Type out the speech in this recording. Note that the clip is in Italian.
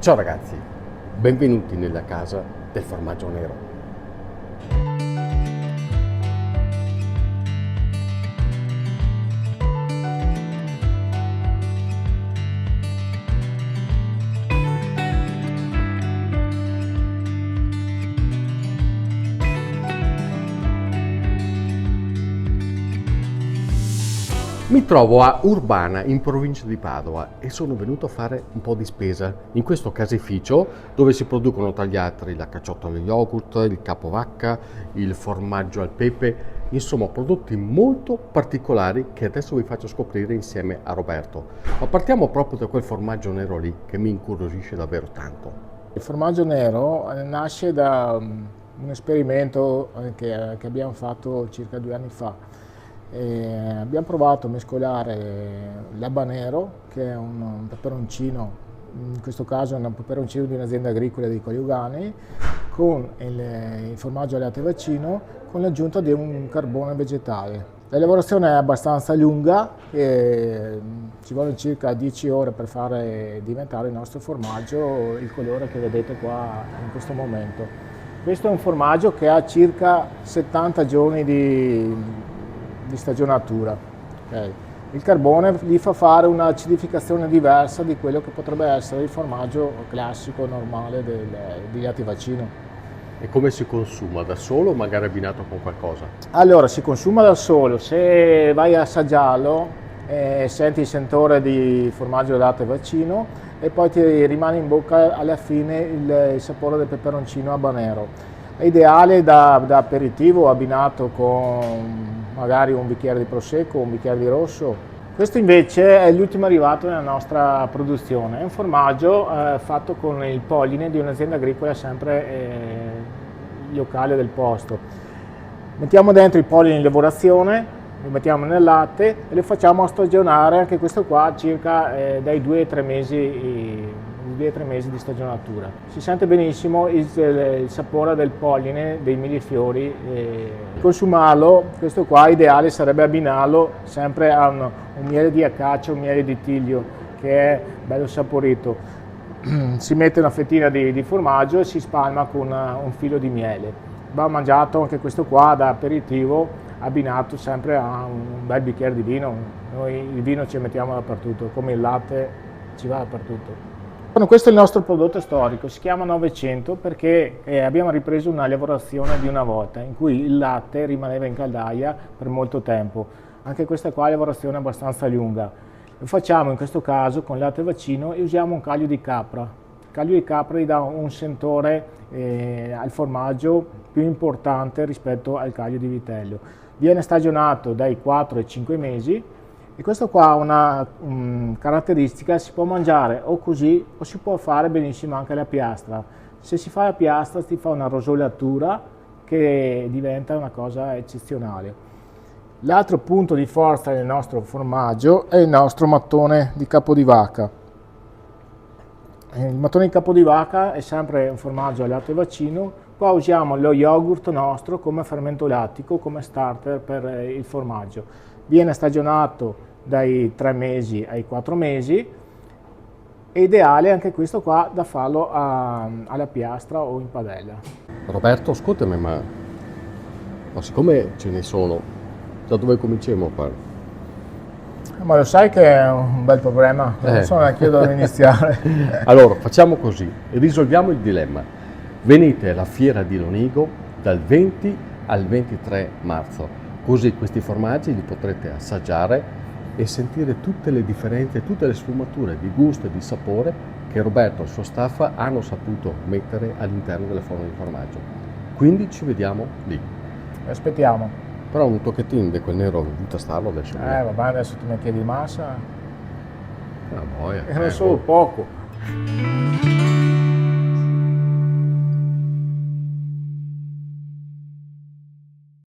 Ciao ragazzi, benvenuti nella casa del formaggio nero. Mi trovo a Urbana, in provincia di Padova, e sono venuto a fare un po' di spesa in questo caseificio dove si producono tra gli altri la cacciotto allo yogurt, il capovacca, il formaggio al pepe, insomma prodotti molto particolari che adesso vi faccio scoprire insieme a Roberto. Ma partiamo proprio da quel formaggio nero lì che mi incuriosisce davvero tanto. Il formaggio nero nasce da un esperimento che abbiamo fatto circa 2 anni fa. Abbiamo provato a mescolare l'habanero, che è un peperoncino, in questo caso è un peperoncino di un'azienda agricola di Coliugani, con il formaggio al latte vaccino, con l'aggiunta di un carbone vegetale. La lavorazione è abbastanza lunga, ci vogliono circa 10 ore per fare diventare il nostro formaggio il colore che vedete qua in questo momento. Questo è un formaggio che ha circa 70 giorni di stagionatura. Okay. Il carbone gli fa fare un'acidificazione diversa di quello che potrebbe essere il formaggio classico, normale di latte vaccino. E come si consuma? Da solo o magari abbinato con qualcosa? Allora, si consuma da solo. Se vai a assaggiarlo senti il sentore di formaggio di latte vaccino e poi ti rimane in bocca alla fine il sapore del peperoncino habanero. È ideale da aperitivo, abbinato con magari un bicchiere di prosecco o un bicchiere di rosso. Questo invece è l'ultimo arrivato nella nostra produzione, è un formaggio fatto con il polline di un'azienda agricola sempre locale del posto. Mettiamo dentro il polline in lavorazione, lo mettiamo nel latte e lo facciamo stagionare, anche questo qua circa dai 2 ai 3 mesi. 2-3 mesi di stagionatura. Si sente benissimo il sapore del polline, dei millifiori. Consumarlo, questo qua ideale sarebbe abbinarlo sempre a un miele di acacia, un miele di tiglio che è bello saporito. Si mette una fettina di formaggio e si spalma con un filo di miele. Va mangiato anche questo qua da aperitivo, abbinato sempre a un bel bicchiere di vino. Noi il vino ci mettiamo dappertutto, come il latte ci va dappertutto. Questo è il nostro prodotto storico, si chiama 900 perché abbiamo ripreso una lavorazione di una volta in cui il latte rimaneva in caldaia per molto tempo. Anche questa qua è una lavorazione abbastanza lunga. Lo facciamo in questo caso con il latte vaccino e usiamo un caglio di capra. Il caglio di capra gli dà un sentore al formaggio più importante rispetto al caglio di vitello. Viene stagionato dai 4 ai 5 mesi. E questo qua ha una caratteristica, si può mangiare o così o si può fare benissimo anche la piastra. Se si fa la piastra si fa una rosolatura che diventa una cosa eccezionale. L'altro punto di forza del nostro formaggio è il nostro mattone di capo di vacca. Il mattone di capo di vacca è sempre un formaggio al latte vaccino, qua usiamo lo yogurt nostro come fermento lattico, come starter per il formaggio. Viene stagionato dai 3 mesi ai 4 mesi, è ideale anche questo qua da farlo alla piastra o in padella. Roberto, ascoltami, ma siccome ce ne sono, da dove cominciamo a fare? Ma lo sai che è un bel problema, non so neanche io dove iniziare. Allora, facciamo così, risolviamo il dilemma. Venite alla fiera di Lonigo dal 20 al 23 marzo. Così questi formaggi li potrete assaggiare e sentire tutte le differenze, tutte le sfumature di gusto e di sapore che Roberto e il suo staff hanno saputo mettere all'interno della forma di formaggio. Quindi ci vediamo lì. Aspettiamo. Però un tocchettino di quel nero di tastarlo adesso. Vabbè, adesso tu mi chiedi massa. Ah, boia. Non solo poco.